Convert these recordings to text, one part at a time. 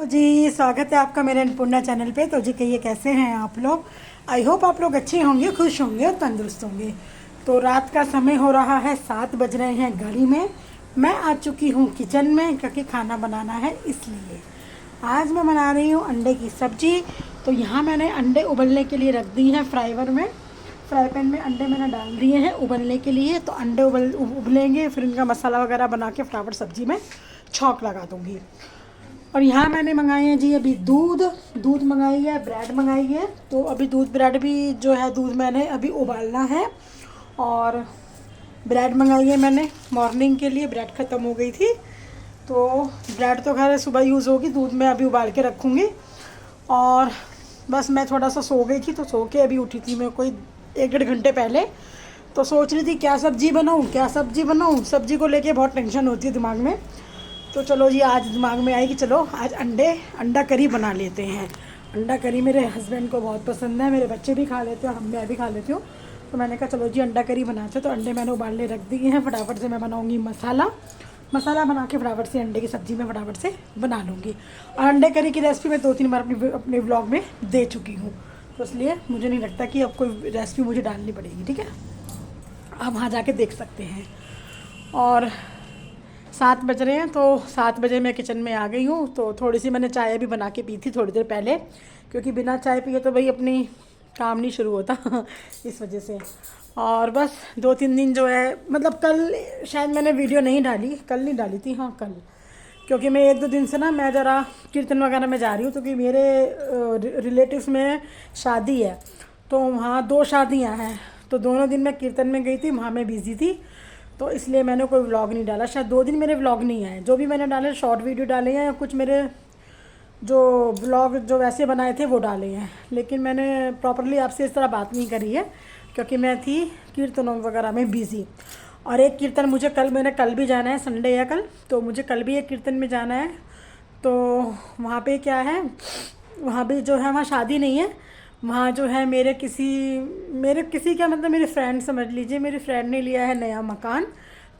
तो जी स्वागत है आपका मेरे अन्नपूर्णा चैनल पे। तो जी कहिए कैसे हैं आप लोग। आई होप आप लोग अच्छे होंगे, खुश होंगे और तंदुरुस्त होंगे। तो रात का समय हो रहा है, 7 बज रहे हैं घड़ी में। मैं आ चुकी हूँ किचन में क्योंकि खाना बनाना है, इसलिए आज मैं बना रही हूँ अंडे की सब्जी। तो यहाँ मैंने अंडे उबलने के लिए रख दी हैं फ्राई पैन में अंडे मैंने डाल दिए हैं उबलने के लिए। तो अंडे उबलेंगे, फिर इनका मसाला वगैरह बना के फटाफट सब्जी में छौंक लगा दूँगी। और यहाँ मैंने मंगाए हैं जी अभी दूध मंगाई है, ब्रेड मंगाई है। तो अभी दूध ब्रेड भी जो है, दूध मैंने अभी उबालना है। और ब्रेड मंगाई है मैंने मॉर्निंग के लिए, ब्रेड ख़त्म हो गई थी। तो ब्रेड तो खैर सुबह यूज़ होगी, दूध में अभी उबाल के रखूँगी। और बस मैं थोड़ा सा सो गई थी, तो सो के अभी उठी थी मैं कोई 1-1.5 घंटे पहले। तो सोच रही थी क्या सब्ज़ी बनाऊँ। सब्ज़ी को लेके बहुत टेंशन होती है दिमाग में। तो चलो जी आज दिमाग में आई कि चलो आज अंडा करी बना लेते हैं। अंडा करी मेरे हस्बैंड को बहुत पसंद है, मेरे बच्चे भी खा लेते हैं, मैं भी खा लेती हूँ। तो मैंने कहा चलो जी अंडा करी बनाते। तो अंडे मैंने उबालने रख दिए हैं, फटाफट से मैं बनाऊँगी मसाला बना के फटाफट से अंडे की सब्ज़ी में फटाफट से बना लूँगी। और अंडे करी की रेसिपी मैं 2-3 बार अपने व्लॉग में दे चुकी हूँ, तो इसलिए मुझे नहीं लगता कि अब कोई रेसिपी मुझे डालनी पड़ेगी। ठीक है, आप वहाँ जाके देख सकते हैं। और 7 बज रहे हैं, तो 7 बजे मैं किचन में आ गई हूँ। तो थोड़ी सी मैंने चाय भी बना के पी थी थोड़ी देर पहले, क्योंकि बिना चाय पिए तो भाई अपनी काम नहीं शुरू होता इस वजह से। और बस 2-3 दिन जो है, मतलब कल शायद मैंने वीडियो नहीं डाली, कल नहीं डाली थी, हाँ कल, क्योंकि मैं 1-2 दिन से ना मैं ज़रा कीर्तन वगैरह में जा रही हूँ, क्योंकि मेरे रिलेटिव्स में शादी है। तो वहाँ 2 शादियाँ हैं, तो दोनों दिन मैं कीर्तन में गई थी, वहाँ मैं बिज़ी थी। तो इसलिए मैंने कोई व्लॉग नहीं डाला, शायद 2 दिन मेरे व्लॉग नहीं आए। जो भी मैंने डाले शॉर्ट वीडियो डाले हैं, या कुछ मेरे जो व्लॉग जो वैसे बनाए थे वो डाले हैं। लेकिन मैंने प्रॉपरली आपसे इस तरह बात नहीं करी है, क्योंकि मैं थी कीर्तनों वगैरह में बिज़ी। और एक कीर्तन मैंने कल भी जाना है, संडे है कल, तो मुझे कल भी एक कीर्तन में जाना है। तो वहाँ पे क्या है, वहाँ भी जो है, वहाँ शादी नहीं है, वहाँ जो है मेरे किसी क्या मतलब मेरे फ्रेंड समझ लीजिए, मेरी फ्रेंड ने लिया है नया मकान,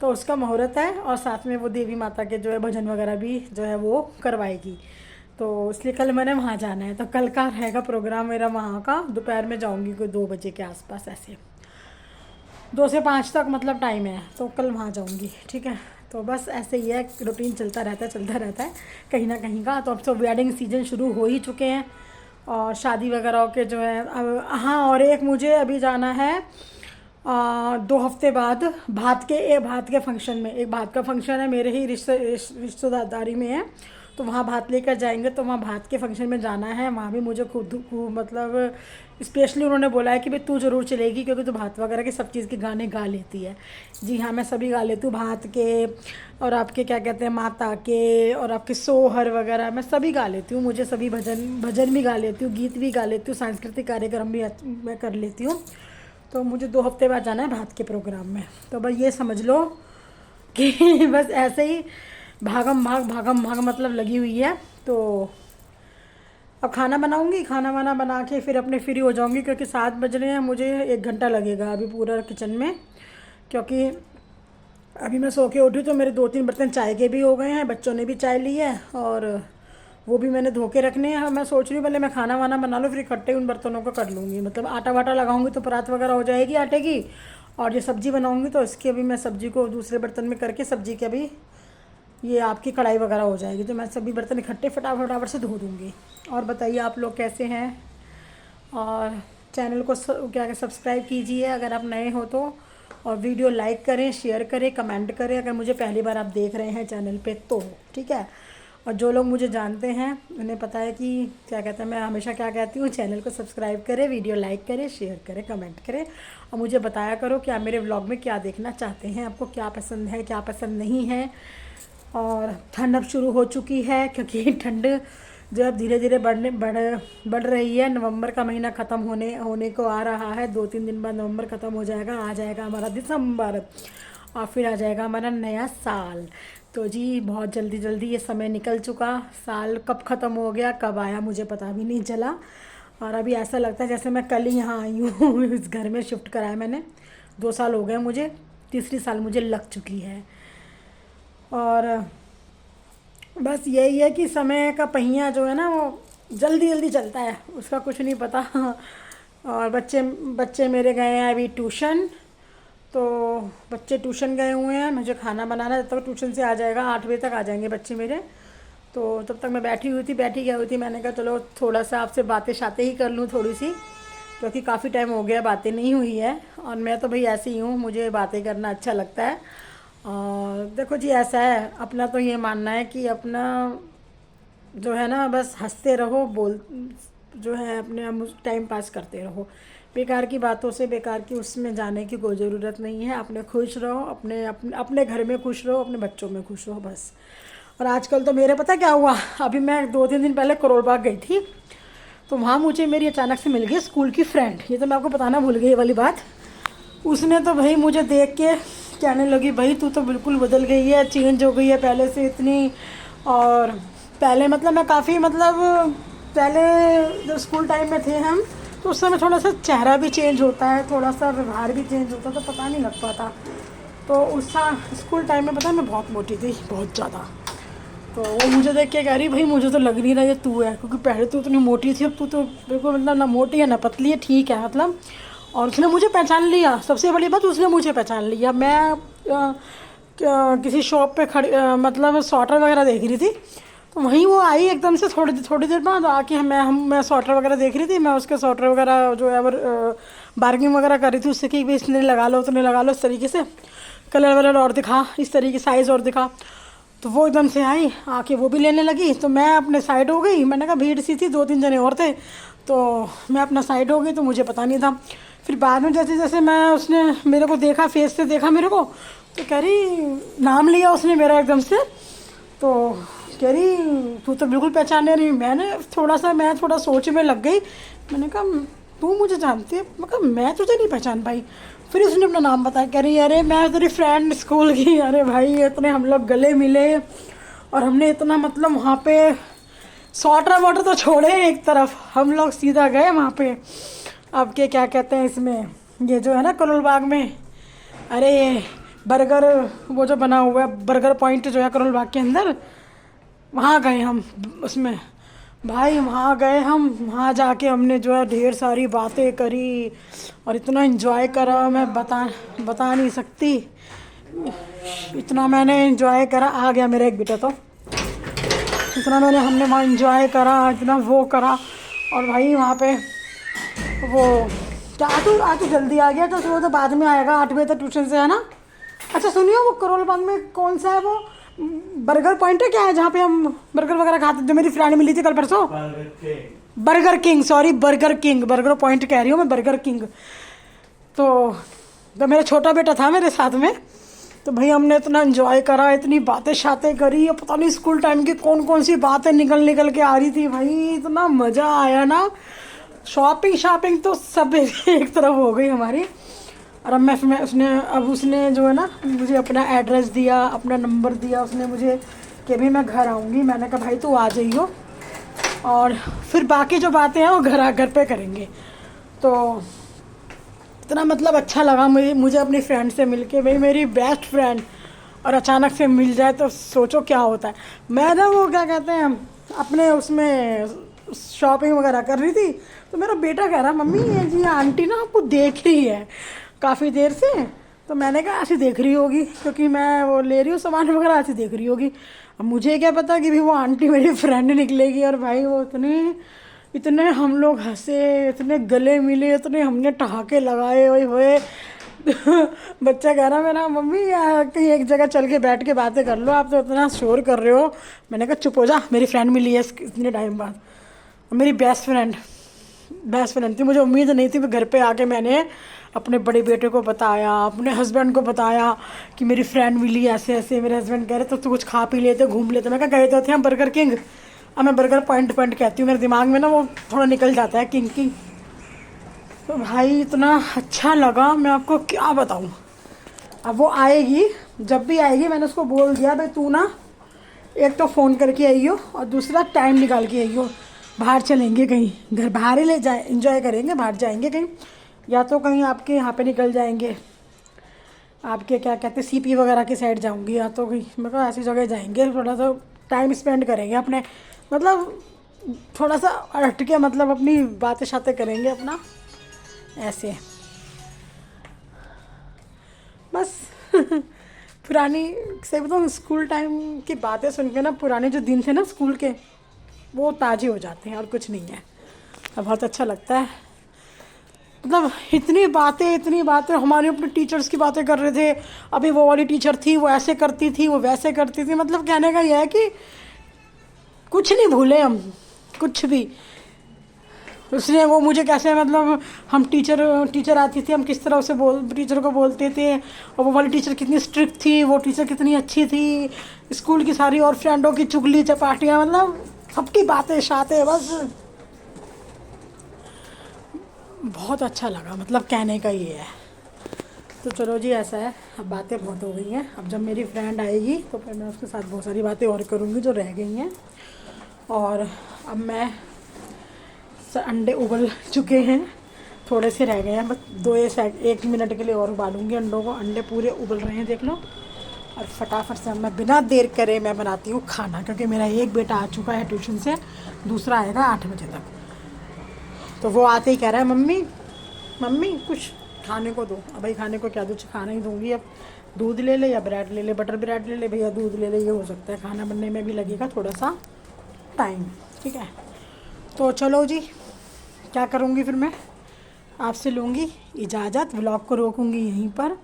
तो उसका मुहूर्त है। और साथ में वो देवी माता के जो है भजन वगैरह भी जो है वो करवाएगी। तो इसलिए कल मैंने वहाँ जाना है। तो कल का रहेगा प्रोग्राम मेरा वहाँ का, दोपहर में जाऊँगी कोई 2 बजे के आसपास, ऐसे 2 से 5 तक मतलब टाइम है, तो कल वहाँ जाऊँगी। ठीक है, तो बस ऐसे ही है, रूटीन चलता रहता है कहीं ना कहीं का। तो अब तो वेडिंग सीजन शुरू हो ही चुके हैं, और शादी वगैरह के जो है अब, हाँ। और एक मुझे अभी जाना है 2 हफ्ते बाद भात के फंक्शन में। एक भात का फंक्शन है, मेरे ही रिश्तेदारी में है, तो वहाँ भात लेकर जाएंगे। तो वहाँ भात के फंक्शन में जाना है, वहाँ भी मुझे खुद मतलब स्पेशली उन्होंने बोला है कि भाई तू ज़रूर चलेगी, क्योंकि तू भात वगैरह के सब चीज़ के गाने गा लेती है। जी हाँ, मैं सभी गा लेती हूँ, भात के और आपके क्या कहते हैं माता के, और आपके सोहर वगैरह मैं सभी गा लेती हूँ। मुझे सभी भजन भी गा लेती हूँ, गीत भी गा लेती हूँ, सांस्कृतिक कार्यक्रम भी मैं कर लेती हूँ। तो मुझे 2 हफ्ते बाद जाना है भात के प्रोग्राम में। तो बस ये समझ लो कि बस ऐसे ही भागम भाग मतलब लगी हुई है। तो अब खाना बनाऊंगी, खाना वाना बना के फिर अपने फ्री हो जाऊंगी, क्योंकि 7 बज रहे हैं, मुझे 1 घंटा लगेगा अभी पूरा किचन में। क्योंकि अभी मैं सो के उठी तो मेरे 2-3 बर्तन चाय के भी हो गए हैं, बच्चों ने भी चाय ली है, और वो भी मैंने धो के रखने हैं। मैं सोच रही हूँ पहले मैं खाना वाना बना लूँ, फिर इकट्ठे उन बर्तनों को कर लूँगी। मतलब आटा वाटा लगाऊंगी तो परात वगैरह हो जाएगी आटे की। और ये सब्ज़ी बनाऊँगी तो इसकी अभी मैं सब्ज़ी को दूसरे बर्तन में करके सब्ज़ी के अभी ये आपकी कढ़ाई वगैरह हो जाएगी, तो मैं सभी बर्तन इकट्ठे फटाफट से धो दूँगी। और बताइए आप लोग कैसे हैं। और चैनल को क्या सब्सक्राइब कीजिए अगर आप नए हो तो, और वीडियो लाइक करें, शेयर करें, कमेंट करें अगर मुझे पहली बार आप देख रहे हैं चैनल पे तो। ठीक है, और जो लोग मुझे जानते हैं उन्हें पता है कि क्या कहते हैं, मैं हमेशा क्या कहती हूँ, चैनल को सब्सक्राइब करें, वीडियो लाइक करें, शेयर करें, कमेंट करें, और मुझे बताया करो कि आप मेरे व्लॉग में क्या देखना चाहते हैं, आपको क्या पसंद है, क्या पसंद नहीं है। और ठंड अब शुरू हो चुकी है, क्योंकि ठंड जो अब धीरे धीरे बढ़ रही है। नवंबर का महीना ख़त्म होने को आ रहा है, 2-3 दिन बाद नवंबर ख़त्म हो जाएगा, आ जाएगा हमारा दिसंबर, और फिर आ जाएगा हमारा नया साल। तो जी बहुत जल्दी ये समय निकल चुका, साल कब ख़त्म हो गया कब आया मुझे पता भी नहीं चला। और अभी ऐसा लगता है जैसे मैं कल ही यहाँ आई हूँ इस घर में शिफ्ट कराया मैंने, 2 साल हो गए मुझे, तीसरी साल मुझे लग चुकी है। और बस यही है कि समय का पहिया जो है ना वो जल्दी जल्दी चलता है, उसका कुछ नहीं पता। और बच्चे बच्चे मेरे गए हैं अभी ट्यूशन। तो बच्चे ट्यूशन गए हुए हैं, मुझे खाना बनाना है, जब तक ट्यूशन से आ जाएगा 8 बजे तक आ जाएंगे बच्चे मेरे। तो तब तक मैं बैठी क्या हुई थी, मैंने कहा चलो थोड़ा सा आपसे बातें शातें ही कर लूँ थोड़ी सी, क्योंकि काफ़ी टाइम हो गया बातें नहीं हुई है। और मैं तो भाई ऐसी ही हूँ, मुझे बातें करना अच्छा लगता है। और देखो जी ऐसा है, अपना तो ये मानना है कि अपना जो है ना बस हंसते रहो, बोल जो है अपने हम टाइम पास करते रहो। बेकार की बातों से, बेकार की उसमें जाने की कोई ज़रूरत नहीं है। अपने खुश रहो, अपने घर में खुश रहो, अपने बच्चों में खुश रहो बस। और आजकल तो मेरे पता क्या हुआ, अभी मैं 2-3 दिन पहले करोल बाग गई थी। तो वहाँ मुझे मेरी अचानक से मिल गई स्कूल की फ्रेंड। ये तो मैं आपको बताना भूल गई ये वाली बात। उसने तो भाई मुझे देख के कहने लगी, भाई तू तो बिल्कुल बदल गई है, चेंज हो गई है पहले से इतनी। और पहले मतलब मैं काफ़ी मतलब पहले जब स्कूल टाइम में थे हम, तो उस समय थोड़ा सा चेहरा भी चेंज होता है, थोड़ा सा व्यवहार भी चेंज होता, तो पता नहीं लग पाता। तो उस स्कूल टाइम में पता है मैं बहुत मोटी थी, बहुत ज़्यादा। तो वो मुझे देख के कह रही, भाई मुझे तो लग नहीं रहा ये तू है, क्योंकि पहले तू इतनी मोटी थी, अब तू तो बिल्कुल मतलब ना मोटी है ना पतली है, ठीक है मतलब। और उसने मुझे पहचान लिया, सबसे बड़ी बात उसने मुझे पहचान लिया। मैं किसी शॉप पे खड़ी मतलब स्वेटर वगैरह देख रही थी, तो वहीं वो आई एकदम से थोड़ी थोड़ी देर बाद आके। मैं स्वेटर वगैरह देख रही थी, मैं उसके स्वेटर वगैरह जो है बार्गेनिंग वगैरह कर रही थी उससे कि भाई इसने लगा लो, उतने लगा लो, इस तरीके से कलर वलर और दिखा, इस तरीके साइज़ और दिखा। तो वो एकदम से आई आके वो भी लेने लगी, तो मैं अपने साइड हो गई। मैंने कहा भीड़ सी थी, 2-3 जने और थे, तो मैं अपना साइड हो गई, तो मुझे पता नहीं था। फिर बाद में जैसे जैसे मैं उसने मेरे को देखा, फेस से देखा मेरे को, तो कह रही, नाम लिया उसने मेरा एकदम से, तो कह रही तू तो बिल्कुल पहचाने नहीं। मैं थोड़ा सोच में लग गई। मैंने कहा तू मुझे जानती है? मैं कहा मैं तुझे नहीं पहचान पाई। फिर उसने अपना नाम बताया, कह रही अरे मैं तेरी फ्रेंड स्कूल की। अरे भाई इतने हम लोग गले मिले, और हमने इतना मतलब वहाँ पे स्वेटर वाटर तो छोड़े एक तरफ, हम लोग सीधा गए वहाँ पे। अब के क्या कहते हैं इसमें, ये जो है ना करोल बाग में, अरे ये बर्गर वो जो बना हुआ है बर्गर पॉइंट जो है करोल बाग के अंदर, वहाँ गए हम उसमें। भाई वहाँ गए हम, वहाँ जाके हमने जो है ढेर सारी बातें करी और इतना एंजॉय करा, मैं बता नहीं सकती। इतना मैंने एंजॉय करा, आ गया मेरा एक बेटा, तो इतना हमने वहाँ एंजॉय करा, इतना वो करा। और भाई वहाँ पे वो क्या, आज तो जल्दी आ गया, तो वो तो बाद में आएगा 8 बजे तक ट्यूशन से, है ना। अच्छा सुनियो, वो करोल बाग में कौन सा है वो बर्गर पॉइंट है क्या है, जहाँ पे हम बर्गर वगैरह खाते, जो मेरी फ्रेंड मिली थी कल परसों? Burger king, sorry burger king, burger point कह रही हूँ मैं, बर्गर किंग। तो मेरा छोटा बेटा था मेरे साथ में, तो भाई हमने इतना एंजॉय करा, इतनी बातें शातें करी, पता नहीं स्कूल टाइम की कौन कौन सी बातें निकल के आ रही थी भाई, इतना मज़ा आया ना। शॉपिंग तो सब एक तरफ हो गई हमारी। और अब उसने जो है ना मुझे अपना एड्रेस दिया, अपना नंबर दिया उसने मुझे कि भी मैं घर आऊँगी। मैंने कहा भाई तू आ जाइयो, और फिर बाकी जो बातें हैं वो घर पे करेंगे। तो इतना मतलब अच्छा लगा मुझे अपनी फ्रेंड से मिलके, भाई मेरी बेस्ट फ्रेंड, और अचानक से मिल जाए तो सोचो क्या होता है। मैं ना वो क्या कहते हैं अपने उसमें शॉपिंग वगैरह कर रही थी, तो मेरा बेटा कह रहा मम्मी ये जी आंटी ना आपको देख रही है काफ़ी देर से। तो मैंने कहा ऐसी देख रही होगी, क्योंकि मैं वो ले रही हूँ सामान वगैरह, ऐसी देख रही होगी। अब मुझे क्या पता कि भी वो आंटी मेरी फ्रेंड निकलेगी। और भाई वो इतने हम लोग हंसे, इतने गले मिले, इतने हमने ठहाके लगाए हुए हुए। बच्चा कह रहा मेरा मम्मी कहीं एक जगह चल के बैठ के बातें कर लो, आप तो इतना शोर कर रहे हो। मैंने कहा चुप हो जा, मेरी फ्रेंड मिली है इतने टाइम बाद, मेरी बेस्ट फ्रेंड थी। मुझे उम्मीद नहीं थी। घर पे आके मैंने अपने बड़े बेटे को बताया, अपने हस्बैंड को बताया कि मेरी फ्रेंड मिली ऐसे ऐसे। मेरे हस्बैंड कह रहे तो तू कुछ खा पी लेते, घूम लेते। मैं कहा गए तो थे हम बर्गर किंग। अब मैं बर्गर पॉइंट कहती हूँ, मेरे दिमाग में ना वो थोड़ा निकल जाता है किंग। तो भाई इतना अच्छा लगा, मैं आपको क्या बताऊँ। अब वो आएगी, जब भी आएगी मैंने उसको बोल दिया भाई तू ना एक तो फ़ोन करके आइयो, और दूसरा टाइम निकाल के आइयो। बाहर चलेंगे कहीं, घर बाहर ही ले जाए, इंजॉय करेंगे, बाहर जाएंगे कहीं, या तो कहीं आपके यहाँ पे निकल जाएंगे, आपके क्या कहते हैं सीपी वगैरह की साइड जाऊंगी, या तो कहीं मतलब ऐसी जगह जाएंगे थोड़ा सा टाइम स्पेंड करेंगे अपने, मतलब थोड़ा सा हट के, मतलब अपनी बातें शातें करेंगे अपना ऐसे बस। पुरानी से बताऊँ, स्कूल टाइम की बातें सुन के ना, पुराने जो दिन थे ना स्कूल के, वो ताज़े हो जाते हैं और कुछ नहीं है। अब बहुत अच्छा लगता है, मतलब इतनी बातें हमारे अपने टीचर्स की बातें कर रहे थे। अभी वो वाली टीचर थी, वो ऐसे करती थी, वो वैसे करती थी, मतलब कहने का यह है कि कुछ नहीं भूले हम, कुछ भी। उसने वो मुझे कैसे, मतलब हम टीचर आती थी, हम किस तरह उसे टीचर को बोलते थे, और वो वाली टीचर कितनी स्ट्रिक्ट थी, वो टीचर कितनी अच्छी थी, स्कूल की सारी और फ्रेंडों की चुगली चपाटियाँ, मतलब सबकी बातें शातें, बस बहुत अच्छा लगा, मतलब कहने का ये है। तो चलो जी, ऐसा है, अब बातें बहुत हो गई हैं। अब जब मेरी फ्रेंड आएगी तो फिर मैं उसके साथ बहुत सारी बातें और करूँगी जो रह गई हैं। और अब मैं अंडे उबल चुके हैं, थोड़े से रह गए हैं, बस 1 मिनट के लिए और उबालूंगी अंडों को। अंडे पूरे उबल रहे हैं, देख लो। और फटाफट से मैं बिना देर करे मैं बनाती हूँ खाना, क्योंकि मेरा एक बेटा आ चुका है ट्यूशन से, दूसरा आएगा 8 बजे तक। तो वो आते ही कह रहा है, मम्मी मम्मी कुछ खाने को दो। अब भाई खाने को क्या दूँ, खाना ही दूँगी। अब दूध ले ले या ब्रेड ले ले, बटर ब्रेड ले ले भैया, दूध ले ले, ये हो सकता है। खाना बनने में भी लगेगा थोड़ा सा टाइम, ठीक है। तो चलो जी, क्या करूँगी फिर मैं, आपसे लूँगी इजाज़त, व्लॉग को रोकूँगी यहीं पर।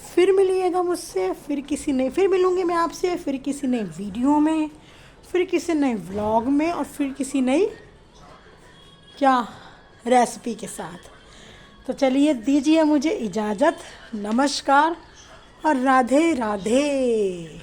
फिर मिलिएगा मुझसे, फिर मिलूँगी मैं आपसे, फिर किसी नए वीडियो में, फिर किसी नए व्लॉग में, और फिर किसी नई क्या रेसिपी के साथ। तो चलिए, दीजिए मुझे इजाज़त। नमस्कार और राधे राधे।